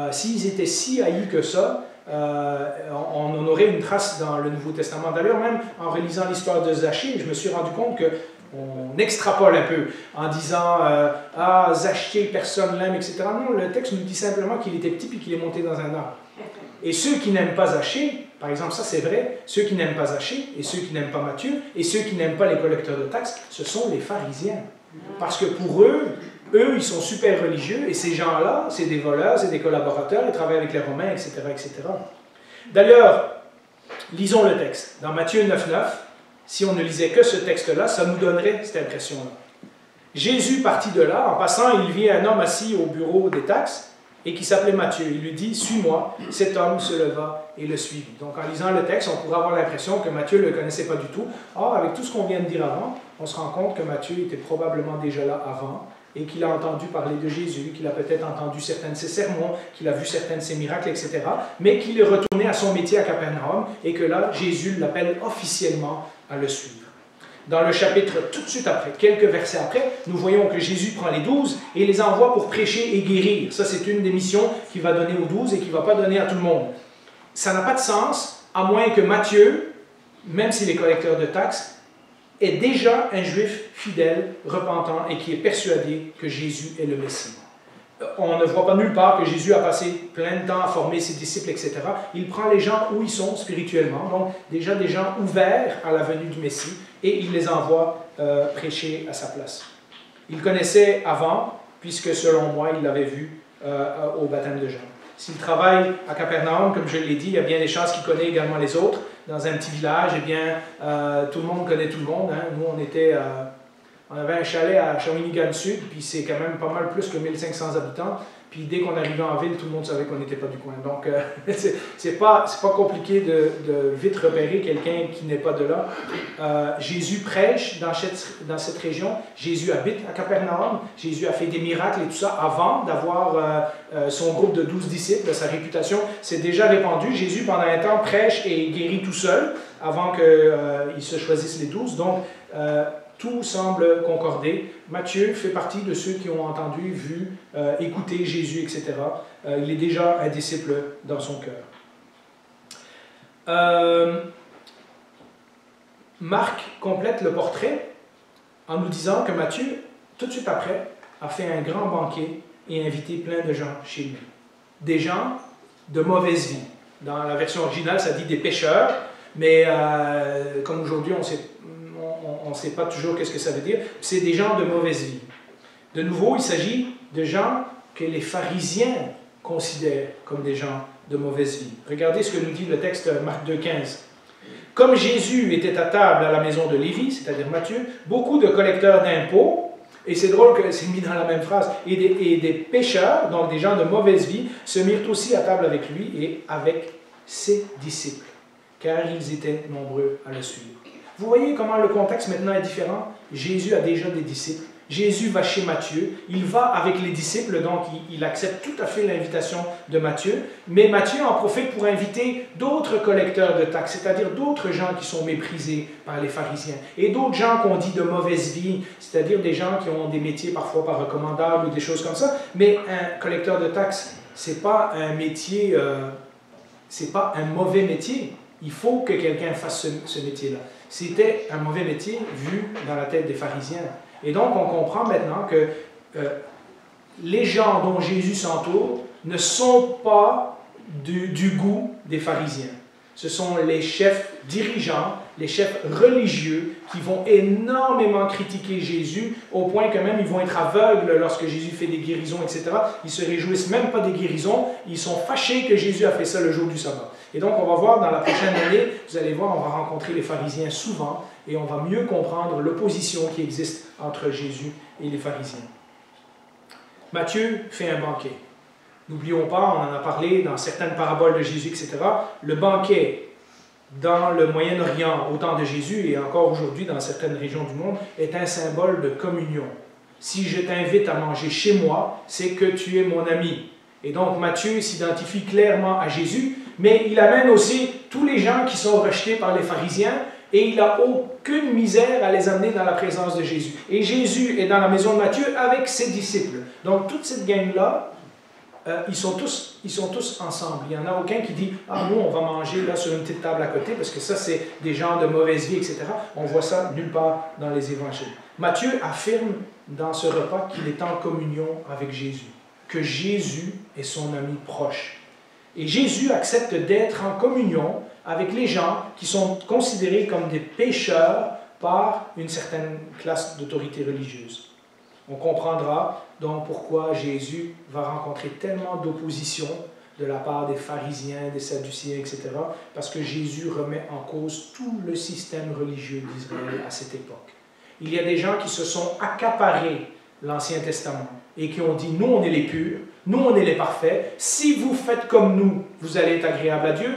Speaker 1: S'ils étaient si haïs que ça, on en aurait une trace dans le Nouveau Testament. D'ailleurs, même en relisant l'histoire de Zachée, je me suis rendu compte que on extrapole un peu en disant Zachée, personne l'aime, etc. Non, le texte nous dit simplement qu'il était petit et qu'il est monté dans un arbre. Et ceux qui n'aiment pas Zachée, par exemple, ça c'est vrai, ceux qui n'aiment pas Zachée et ceux qui n'aiment pas Matthieu et ceux qui n'aiment pas les collecteurs de taxes, ce sont les pharisiens. Parce que pour eux, ils sont super religieux et ces gens-là, c'est des voleurs, c'est des collaborateurs, ils travaillent avec les Romains, etc. etc. D'ailleurs, lisons le texte. Dans Matthieu 9,9, si on ne lisait que ce texte-là, ça nous donnerait cette impression-là. Jésus partit de là, en passant, il vit un homme assis au bureau des taxes et qui s'appelait Matthieu. Il lui dit « Suis-moi ». Cet homme se leva et le suivit. Donc en lisant le texte, on pourrait avoir l'impression que Matthieu ne le connaissait pas du tout. Or, avec tout ce qu'on vient de dire avant, on se rend compte que Matthieu était probablement déjà là avant et qu'il a entendu parler de Jésus, qu'il a peut-être entendu certains de ses sermons, qu'il a vu certains de ses miracles, etc., mais qu'il est retourné à son métier à Capernaum et que là, Jésus l'appelle officiellement à le suivre. Dans le chapitre tout de suite après, quelques versets après, nous voyons que Jésus prend les 12 et les envoie pour prêcher et guérir. Ça, c'est une des missions qu'il va donner aux 12 et qu'il ne va pas donner à tout le monde. Ça n'a pas de sens, à moins que Matthieu, même s'il est collecteur de taxes, est déjà un juif fidèle, repentant et qui est persuadé que Jésus est le Messie. On ne voit pas nulle part que Jésus a passé plein de temps à former ses disciples, etc. Il prend les gens où ils sont spirituellement, donc déjà des gens ouverts à la venue du Messie, et il les envoie prêcher à sa place. Il connaissait avant, puisque selon moi, il l'avait vu au baptême de Jean. S'il travaille à Capernaum, comme je l'ai dit, il y a bien des chances qu'il connaît également les autres. Dans un petit village, eh bien, tout le monde connaît tout le monde. Nous, on avait un chalet à Shawinigan Sud, puis c'est quand même pas mal plus que 1500 habitants. Puis dès qu'on arrivait en ville, tout le monde savait qu'on n'était pas du coin. Donc, c'est pas compliqué de vite repérer quelqu'un qui n'est pas de là. Jésus prêche dans cette région. Jésus habite à Capernaum. Jésus a fait des miracles et tout ça avant d'avoir son groupe de 12 disciples. Sa réputation s'est déjà répandue. Jésus, pendant un temps, prêche et guérit tout seul avant qu'il se choisisse les 12. Donc, tout semble concorder. Matthieu fait partie de ceux qui ont entendu, vu, écouté Jésus, etc. il est déjà un disciple dans son cœur. Marc complète le portrait en nous disant que Matthieu, tout de suite après, a fait un grand banquet et invité plein de gens chez lui. Des gens de mauvaise vie. Dans la version originale, ça dit des pécheurs, mais comme aujourd'hui, on ne sait pas toujours qu'est-ce que ça veut dire. C'est des gens de mauvaise vie. De nouveau, il s'agit de gens que les pharisiens considèrent comme des gens de mauvaise vie. Regardez ce que nous dit le texte Marc 2,15. Comme Jésus était à table à la maison de Lévi, c'est-à-dire Matthieu, beaucoup de collecteurs d'impôts, et c'est drôle que c'est mis dans la même phrase, et des pécheurs, donc des gens de mauvaise vie, se mirent aussi à table avec lui et avec ses disciples, car ils étaient nombreux à le suivre. Vous voyez comment le contexte maintenant est différent? Jésus a déjà des disciples. Jésus va chez Matthieu, il va avec les disciples, donc il accepte tout à fait l'invitation de Matthieu, mais Matthieu en profite pour inviter d'autres collecteurs de taxes, c'est-à-dire d'autres gens qui sont méprisés par les pharisiens, et d'autres gens qu'on dit de mauvaise vie, c'est-à-dire des gens qui ont des métiers parfois pas recommandables ou des choses comme ça, mais un collecteur de taxes, c'est pas un métier, c'est pas un mauvais métier. Il faut que quelqu'un fasse ce métier-là. C'était un mauvais métier vu dans la tête des pharisiens. Et donc, on comprend maintenant que les gens dont Jésus s'entoure ne sont pas du goût des pharisiens. Ce sont les chefs dirigeants, les chefs religieux qui vont énormément critiquer Jésus au point que même ils vont être aveugles lorsque Jésus fait des guérisons, etc. Ils ne se réjouissent même pas des guérisons, ils sont fâchés que Jésus a fait ça le jour du sabbat. Et donc on va voir dans la prochaine année, vous allez voir, on va rencontrer les pharisiens souvent et on va mieux comprendre l'opposition qui existe entre Jésus et les pharisiens. Matthieu fait un banquet. N'oublions pas, on en a parlé dans certaines paraboles de Jésus, etc. Le banquet dans le Moyen-Orient au temps de Jésus et encore aujourd'hui dans certaines régions du monde est un symbole de communion. Si je t'invite à manger chez moi, c'est que tu es mon ami. Et donc Matthieu s'identifie clairement à Jésus, mais il amène aussi tous les gens qui sont rejetés par les pharisiens et il n'a aucune misère à les amener dans la présence de Jésus. Et Jésus est dans la maison de Matthieu avec ses disciples. Donc toute cette gang-là, ils sont tous ensemble. Il n'y en a aucun qui dit « Ah, nous, on va manger là sur une petite table à côté, parce que ça, c'est des gens de mauvaise vie, etc. » On voit ça nulle part dans les évangiles. Matthieu affirme dans ce repas qu'il est en communion avec Jésus, que Jésus est son ami proche. Et Jésus accepte d'être en communion avec les gens qui sont considérés comme des pécheurs par une certaine classe d'autorité religieuse. On comprendra donc pourquoi Jésus va rencontrer tellement d'opposition de la part des pharisiens, des sadduciens, etc. Parce que Jésus remet en cause tout le système religieux d'Israël à cette époque. Il y a des gens qui se sont accaparés l'Ancien Testament et qui ont dit « Nous, on est les purs, nous, on est les parfaits. Si vous faites comme nous, vous allez être agréable à Dieu.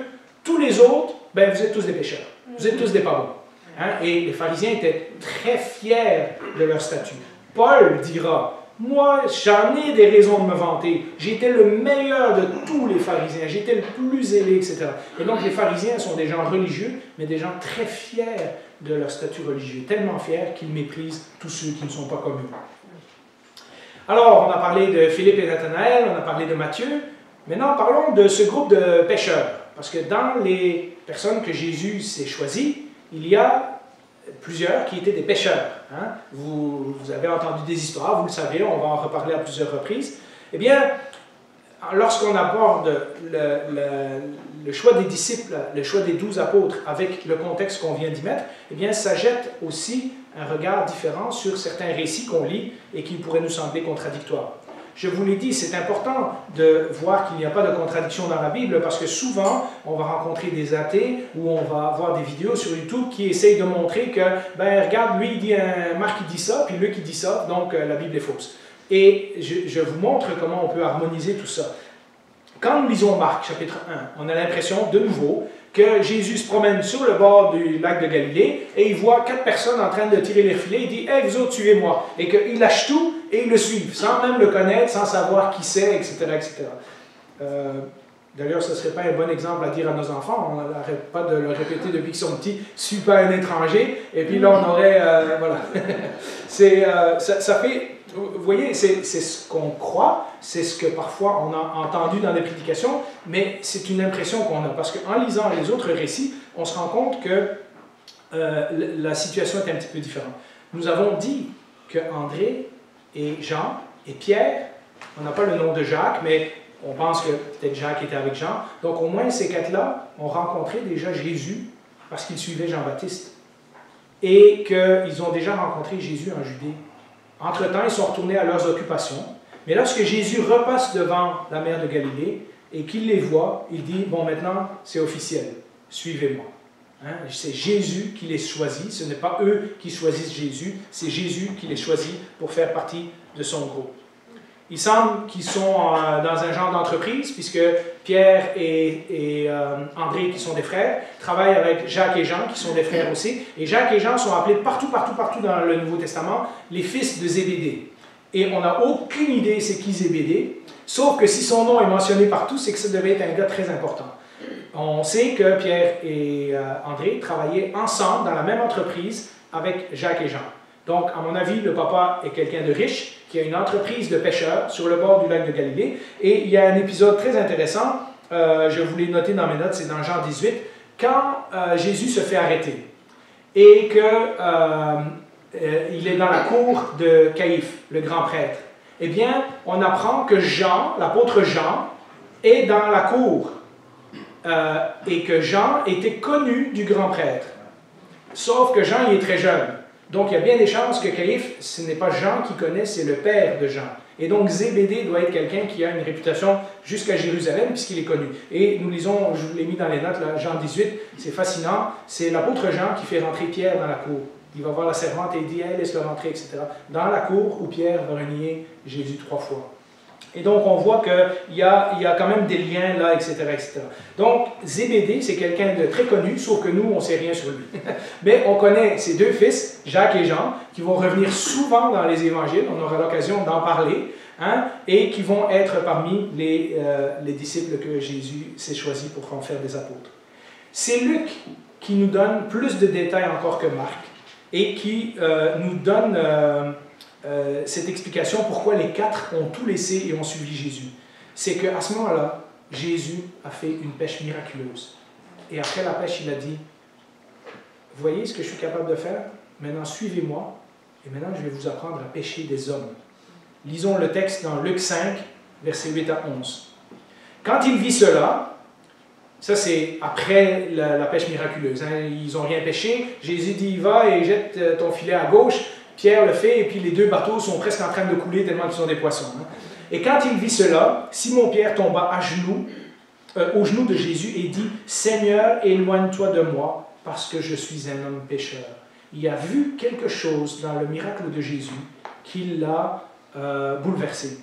Speaker 1: Tous les autres, ben, vous êtes tous des pécheurs. Vous êtes tous des pas bons. Hein? » Et les pharisiens étaient très fiers de leur statut. Paul dira, moi j'en ai des raisons de me vanter, j'étais le meilleur de tous les pharisiens, j'étais le plus zélé, etc. Et donc les pharisiens sont des gens religieux, mais des gens très fiers de leur statut religieux, tellement fiers qu'ils méprisent tous ceux qui ne sont pas comme eux. Alors on a parlé de Philippe et Nathanaël, on a parlé de Matthieu, maintenant parlons de ce groupe de pécheurs, parce que dans les personnes que Jésus s'est choisies, il y a plusieurs qui étaient des pécheurs. Hein? Vous avez entendu des histoires, vous le savez, on va en reparler à plusieurs reprises. Eh bien, lorsqu'on aborde le choix des disciples, le choix des 12 apôtres avec le contexte qu'on vient d'y mettre, eh bien, ça jette aussi un regard différent sur certains récits qu'on lit et qui pourraient nous sembler contradictoires. Je vous l'ai dit, c'est important de voir qu'il n'y a pas de contradiction dans la Bible parce que souvent, on va rencontrer des athées ou on va voir des vidéos sur YouTube qui essayent de montrer que, ben regarde, lui, il dit Marc qui dit ça, puis lui qui dit ça, donc la Bible est fausse. Et je vous montre comment on peut harmoniser tout ça. Quand nous lisons Marc, chapitre 1, on a l'impression, de nouveau, que Jésus se promène sur le bord du lac de Galilée et il voit 4 personnes en train de tirer les filets. Il dit « Hey, vous autres, suivez-moi » et qu'il lâche tout et ils le suivent, sans même le connaître, sans savoir qui c'est, etc. etc. D'ailleurs, ce ne serait pas un bon exemple à dire à nos enfants. On n'arrête pas de le répéter depuis qu'ils sont petits. « Suis pas un étranger » et puis là, on aurait... voilà. Ça fait Vous voyez, c'est ce qu'on croit, c'est ce que parfois on a entendu dans les prédications, mais c'est une impression qu'on a. Parce qu'en lisant les autres récits, on se rend compte que la situation est un petit peu différente. Nous avons dit que André et Jean et Pierre, on n'a pas le nom de Jacques, mais on pense que peut-être Jacques était avec Jean. Donc au moins ces quatre-là ont rencontré déjà Jésus parce qu'ils suivaient Jean-Baptiste. Et qu'ils ont déjà rencontré Jésus en Judée. Entre-temps, ils sont retournés à leurs occupations. Mais lorsque Jésus repasse devant la mer de Galilée et qu'il les voit, il dit, bon, maintenant, c'est officiel, suivez-moi. Hein? C'est Jésus qui les choisit, ce n'est pas eux qui choisissent Jésus, c'est Jésus qui les choisit pour faire partie de son groupe. Il semble qu'ils sont dans un genre d'entreprise, puisque Pierre et André, qui sont des frères, travaillent avec Jacques et Jean, qui sont des frères aussi. Et Jacques et Jean sont appelés partout dans le Nouveau Testament, les fils de Zébédée. Et on n'a aucune idée c'est qui Zébédée, sauf que si son nom est mentionné partout, c'est que ça devait être un gars très important. On sait que Pierre et André travaillaient ensemble dans la même entreprise avec Jacques et Jean. Donc, à mon avis, le papa est quelqu'un de riche, qui a une entreprise de pêcheurs sur le bord du lac de Galilée. Et il y a un épisode très intéressant, je vous l'ai noté dans mes notes, c'est dans Jean 18, quand Jésus se fait arrêter et qu'il est dans la cour de Caïphe, le grand prêtre. Eh bien, on apprend que Jean, l'apôtre Jean, est dans la cour et que Jean était connu du grand prêtre. Sauf que Jean, il est très jeune. Donc, il y a bien des chances que Caïphe, ce n'est pas Jean qui connaît, c'est le père de Jean. Et donc, Zébédée doit être quelqu'un qui a une réputation jusqu'à Jérusalem, puisqu'il est connu. Et nous lisons, je vous l'ai mis dans les notes, là, Jean 18, c'est fascinant. C'est l'apôtre Jean qui fait rentrer Pierre dans la cour. Il va voir la servante et il dit, hey, laisse-le rentrer, etc. Dans la cour où Pierre va renier Jésus 3 fois. Et donc, on voit qu'il y a quand même des liens là, etc., etc. Donc, Zébédée, c'est quelqu'un de très connu, sauf que nous, on ne sait rien sur lui. Mais on connaît ses deux fils, Jacques et Jean, qui vont revenir souvent dans les évangiles, on aura l'occasion d'en parler, hein, et qui vont être parmi les disciples que Jésus s'est choisi pour en faire des apôtres. C'est Luc qui nous donne plus de détails encore que Marc, et qui nous donne cette explication pourquoi les quatre ont tout laissé et ont suivi Jésus. C'est qu'à ce moment-là, Jésus a fait une pêche miraculeuse. Et après la pêche, il a dit, « Voyez ce que je suis capable de faire? Maintenant, suivez-moi, et maintenant, je vais vous apprendre à pêcher des hommes. » Lisons le texte dans Luc 5, versets 8 à 11. Quand il vit cela, ça c'est après la pêche miraculeuse, hein, ils n'ont rien pêché, Jésus dit, « Va et jette ton filet à gauche. » Pierre le fait, et puis les deux bateaux sont presque en train de couler tellement qu'ils sont des poissons. Hein. Et quand il vit cela, Simon-Pierre tomba au genou de Jésus et dit, « Seigneur, éloigne-toi de moi, parce que je suis un homme pécheur. » Il a vu quelque chose dans le miracle de Jésus qui l'a bouleversé.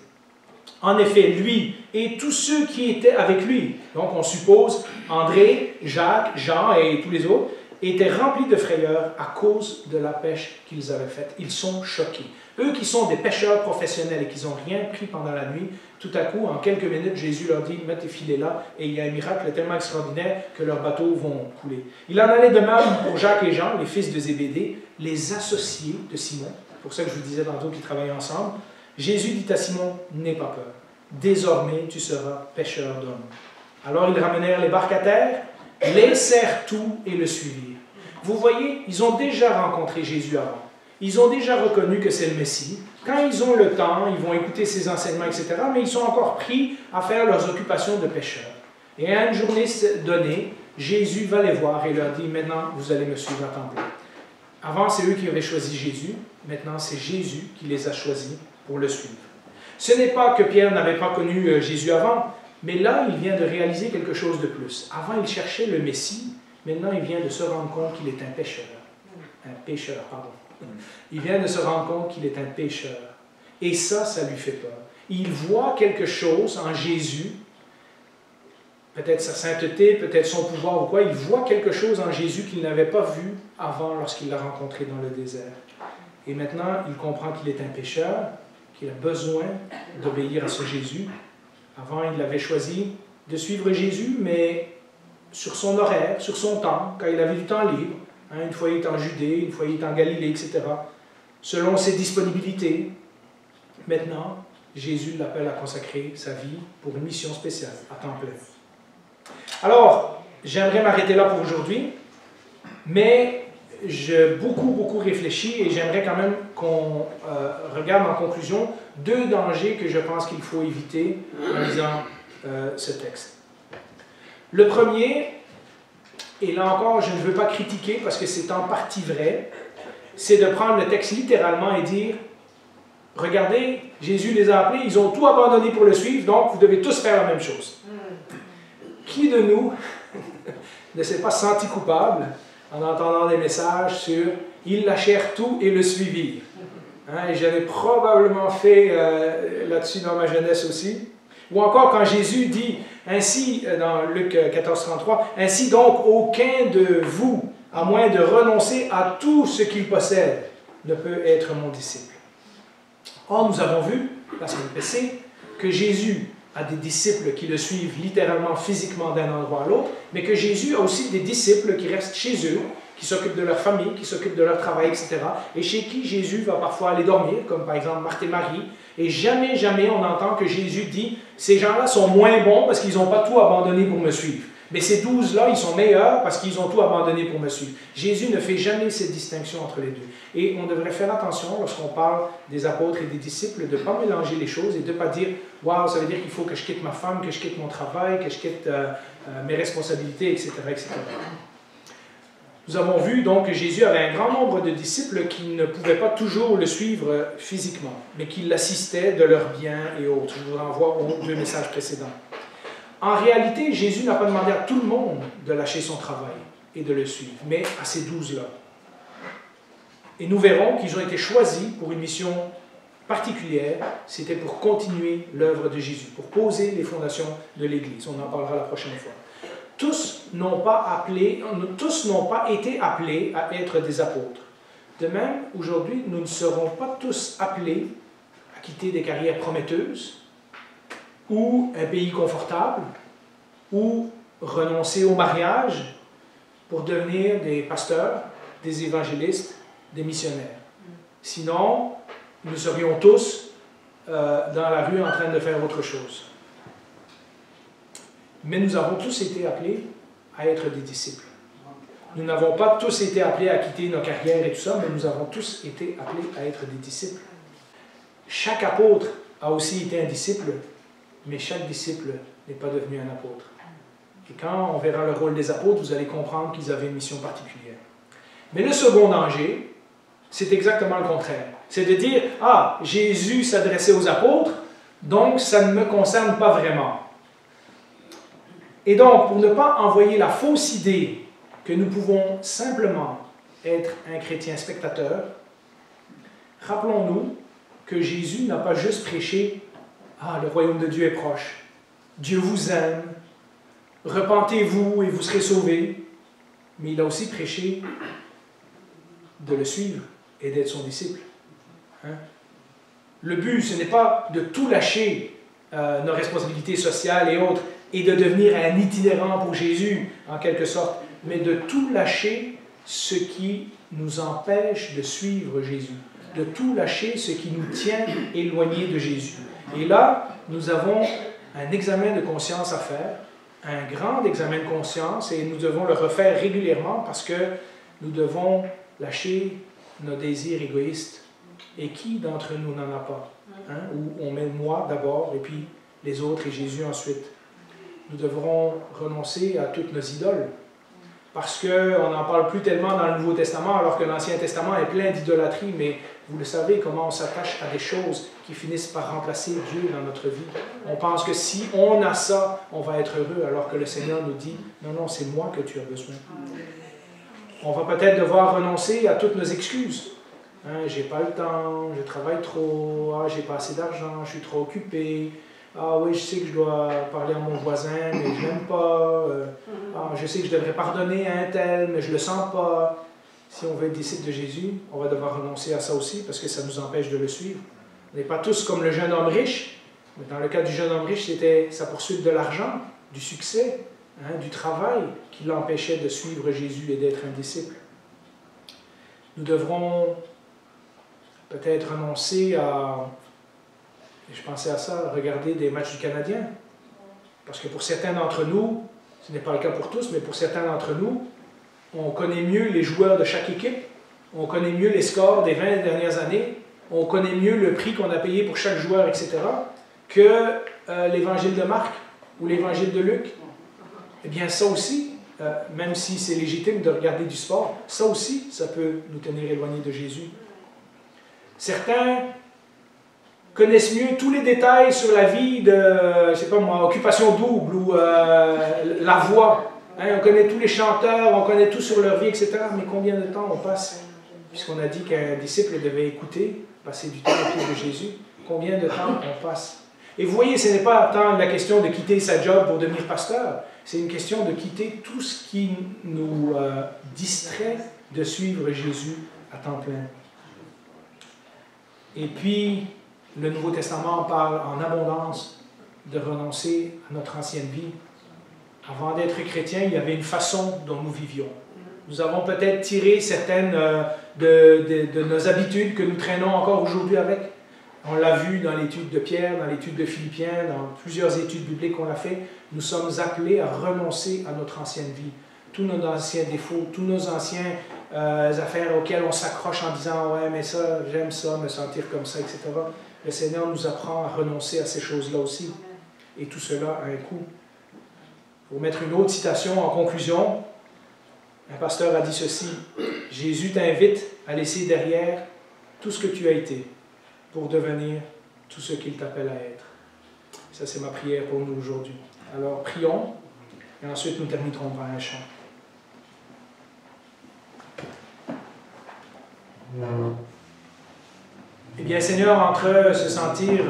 Speaker 1: En effet, lui et tous ceux qui étaient avec lui, donc on suppose André, Jacques, Jean et tous les autres, étaient remplis de frayeur à cause de la pêche qu'ils avaient faite. Ils sont choqués. Eux qui sont des pêcheurs professionnels et qui n'ont rien pris pendant la nuit, tout à coup, en quelques minutes, Jésus leur dit, mets tes filets là, et il y a un miracle tellement extraordinaire que leurs bateaux vont couler. Il en allait de même pour Jacques et Jean, les fils de Zébédée, les associés de Simon, c'est pour ça que je vous disais tantôt qu'ils travaillaient ensemble. Jésus dit à Simon, n'aie pas peur, désormais tu seras pêcheur d'hommes. Alors ils ramenèrent les barques à terre, laissèrent tout et le suivirent. Vous voyez, ils ont déjà rencontré Jésus avant. Ils ont déjà reconnu que c'est le Messie. Quand ils ont le temps, ils vont écouter ses enseignements, etc. Mais ils sont encore pris à faire leurs occupations de pêcheurs. Et à une journée donnée, Jésus va les voir et leur dit, maintenant, vous allez me suivre à temps plein. Avant, c'est eux qui avaient choisi Jésus. Maintenant, c'est Jésus qui les a choisis pour le suivre. Ce n'est pas que Pierre n'avait pas connu Jésus avant, mais là, il vient de réaliser quelque chose de plus. Avant, il cherchait le Messie. Maintenant, il vient de se rendre compte qu'il est un pécheur. Un pécheur, pardon. Il vient de se rendre compte qu'il est un pécheur. Et ça lui fait peur. Il voit quelque chose en Jésus, peut-être sa sainteté, peut-être son pouvoir ou quoi. Il voit quelque chose en Jésus qu'il n'avait pas vu avant lorsqu'il l'a rencontré dans le désert. Et maintenant, il comprend qu'il est un pécheur, qu'il a besoin d'obéir à ce Jésus. Avant, il avait choisi de suivre Jésus, mais sur son horaire, sur son temps, quand il avait du temps libre. Hein, une fois il est en Judée, une fois il est en Galilée, etc. Selon ses disponibilités. Maintenant, Jésus l'appelle à consacrer sa vie pour une mission spéciale, à temps plein. Alors, j'aimerais m'arrêter là pour aujourd'hui, mais j'ai beaucoup réfléchi et j'aimerais quand même qu'on regarde en conclusion 2 dangers que je pense qu'il faut éviter en lisant ce texte. Le premier, et là encore, je ne veux pas critiquer parce que c'est en partie vrai, c'est de prendre le texte littéralement et dire « Regardez, Jésus les a appelés, ils ont tout abandonné pour le suivre, donc vous devez tous faire la même chose. » Qui de nous ne s'est pas senti coupable en entendant des messages sur « Ils lâchèrent tout et le suivirent. » Et j'avais probablement fait là-dessus dans ma jeunesse aussi. Ou encore quand Jésus dit ainsi, dans Luc 14,33, « Ainsi donc, aucun de vous, à moins de renoncer à tout ce qu'il possède, ne peut être mon disciple. » Or, nous avons vu, la semaine passée, que Jésus a des disciples qui le suivent littéralement, physiquement d'un endroit à l'autre, mais que Jésus a aussi des disciples qui restent chez eux, qui s'occupent de leur famille, qui s'occupent de leur travail, etc., et chez qui Jésus va parfois aller dormir, comme par exemple Marthe et Marie, et jamais on entend que Jésus dit « Ces gens-là sont moins bons parce qu'ils n'ont pas tout abandonné pour me suivre. Mais ces 12-là, ils sont meilleurs parce qu'ils ont tout abandonné pour me suivre. » Jésus ne fait jamais cette distinction entre les deux. Et on devrait faire attention lorsqu'on parle des apôtres et des disciples de ne pas mélanger les choses et de ne pas dire « Waouh, ça veut dire qu'il faut que je quitte ma femme, que je quitte mon travail, que je quitte mes responsabilités, etc. etc. » Nous avons vu donc que Jésus avait un grand nombre de disciples qui ne pouvaient pas toujours le suivre physiquement, mais qui l'assistaient de leurs biens et autres. Je vous renvoie aux 2 messages précédents. En réalité, Jésus n'a pas demandé à tout le monde de lâcher son travail et de le suivre, mais à ces 12-là. Et nous verrons qu'ils ont été choisis pour une mission particulière, c'était pour continuer l'œuvre de Jésus, pour poser les fondations de l'Église. On en parlera la prochaine fois. Tous n'ont pas été appelés à être des apôtres. De même, aujourd'hui, nous ne serons pas tous appelés à quitter des carrières prometteuses, ou un pays confortable, ou renoncer au mariage pour devenir des pasteurs, des évangélistes, des missionnaires. Sinon, nous serions tous dans la rue en train de faire autre chose. Mais nous avons tous été appelés à être des disciples. Nous n'avons pas tous été appelés à quitter nos carrières et tout ça, mais nous avons tous été appelés à être des disciples. Chaque apôtre a aussi été un disciple, mais chaque disciple n'est pas devenu un apôtre. Et quand on verra le rôle des apôtres, vous allez comprendre qu'ils avaient une mission particulière. Mais le second danger, c'est exactement le contraire. C'est de dire, ah, Jésus s'adressait aux apôtres, donc ça ne me concerne pas vraiment. Et donc, pour ne pas envoyer la fausse idée que nous pouvons simplement être un chrétien spectateur, rappelons-nous que Jésus n'a pas juste prêché « Ah, le royaume de Dieu est proche, Dieu vous aime, repentez-vous et vous serez sauvés », mais il a aussi prêché de le suivre et d'être son disciple. Hein? Le but, ce n'est pas de tout lâcher nos responsabilités sociales et autres, et de devenir un itinérant pour Jésus, en quelque sorte, mais de tout lâcher ce qui nous empêche de suivre Jésus, de tout lâcher ce qui nous tient éloignés de Jésus. Et là, nous avons un examen de conscience à faire, un grand examen de conscience, et nous devons le refaire régulièrement parce que nous devons lâcher nos désirs égoïstes. Et qui d'entre nous n'en a pas? Hein? Où on met moi d'abord, et puis les autres et Jésus ensuite. Nous devrons renoncer à toutes nos idoles. Parce qu'on n'en parle plus tellement dans le Nouveau Testament, alors que l'Ancien Testament est plein d'idolâtrie, mais vous le savez comment on s'attache à des choses qui finissent par remplacer Dieu dans notre vie. On pense que si on a ça, on va être heureux, alors que le Seigneur nous dit, non, non, c'est moi que tu as besoin. On va peut-être devoir renoncer à toutes nos excuses. Hein, j'ai pas le temps, je travaille trop, ah, j'ai pas assez d'argent, je suis trop occupé. Ah oui, je sais que je dois parler à mon voisin, mais je l'aime pas. Ah, je sais que je devrais pardonner à un tel, mais je ne le sens pas. Si on veut être disciple de Jésus, on va devoir renoncer à ça aussi, parce que ça nous empêche de le suivre. On n'est pas tous comme le jeune homme riche, mais dans le cas du jeune homme riche, c'était sa poursuite de l'argent, du succès, hein, du travail, qui l'empêchait de suivre Jésus et d'être un disciple. Nous devrons peut-être renoncer à Et je pensais à ça, regarder des matchs du Canadien. Parce que pour certains d'entre nous, ce n'est pas le cas pour tous, mais pour certains d'entre nous, on connaît mieux les joueurs de chaque équipe, on connaît mieux les scores des 20 dernières années, on connaît mieux le prix qu'on a payé pour chaque joueur, etc., que l'évangile de Marc ou l'évangile de Luc. Eh bien, ça aussi, même si c'est légitime de regarder du sport, ça aussi, ça peut nous tenir éloignés de Jésus. Certains connaissent mieux tous les détails sur la vie de, je sais pas moi, Occupation Double ou La Voix. Hein, on connaît tous les chanteurs, on connaît tout sur leur vie, etc. Mais combien de temps on passe, puisqu'on a dit qu'un disciple devait écouter, passer du temps au pied de Jésus, combien de temps on passe? Et vous voyez, ce n'est pas tant la question de quitter sa job pour devenir pasteur, c'est une question de quitter tout ce qui nous distrait de suivre Jésus à temps plein. Et puis, le Nouveau Testament parle en abondance de renoncer à notre ancienne vie. Avant d'être chrétien, il y avait une façon dont nous vivions. Nous avons peut-être tiré certaines de nos habitudes que nous traînons encore aujourd'hui avec. On l'a vu dans l'étude de Pierre, dans l'étude de Philippiens, dans plusieurs études bibliques qu'on a fait. Nous sommes appelés à renoncer à notre ancienne vie. Tous nos anciens défauts, tous nos anciens affaires auxquelles on s'accroche en disant « Ouais, mais ça, j'aime ça, me sentir comme ça, etc. » Le Seigneur nous apprend à renoncer à ces choses-là aussi. Et tout cela a un coût. Pour mettre une autre citation en conclusion, un pasteur a dit ceci: « Jésus t'invite à laisser derrière tout ce que tu as été pour devenir tout ce qu'il t'appelle à être. » Ça, c'est ma prière pour nous aujourd'hui. Alors, prions, et ensuite nous terminerons par un chant. Eh bien, Seigneur, entre se sentir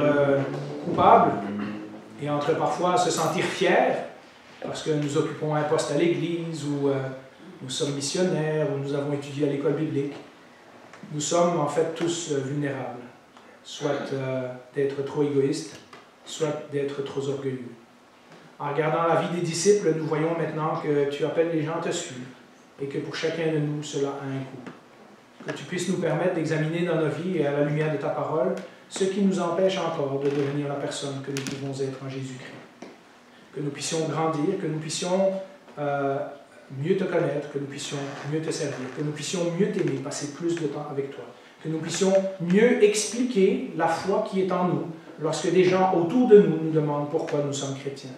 Speaker 1: coupable et entre parfois se sentir fier, parce que nous occupons un poste à l'Église, ou nous sommes missionnaires, ou nous avons étudié à l'école biblique, nous sommes en fait tous vulnérables, soit d'être trop égoïstes, soit d'être trop orgueilleux. En regardant la vie des disciples, nous voyons maintenant que tu appelles les gens à te suivre, et que pour chacun de nous, cela a un coût. Que tu puisses nous permettre d'examiner dans nos vies et à la lumière de ta parole ce qui nous empêche encore de devenir la personne que nous pouvons être en Jésus-Christ. Que nous puissions grandir, que nous puissions mieux te connaître, que nous puissions mieux te servir, que nous puissions mieux t'aimer, passer plus de temps avec toi, que nous puissions mieux expliquer la foi qui est en nous lorsque des gens autour de nous nous demandent pourquoi nous sommes chrétiens.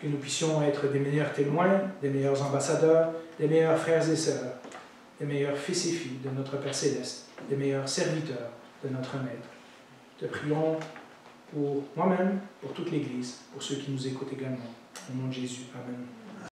Speaker 1: Que nous puissions être des meilleurs témoins, des meilleurs ambassadeurs, des meilleurs frères et sœurs, des meilleurs fils et filles de notre Père Céleste, des meilleurs serviteurs de notre Maître. Te prions pour moi-même, pour toute l'Église, pour ceux qui nous écoutent également. Au nom de Jésus. Amen.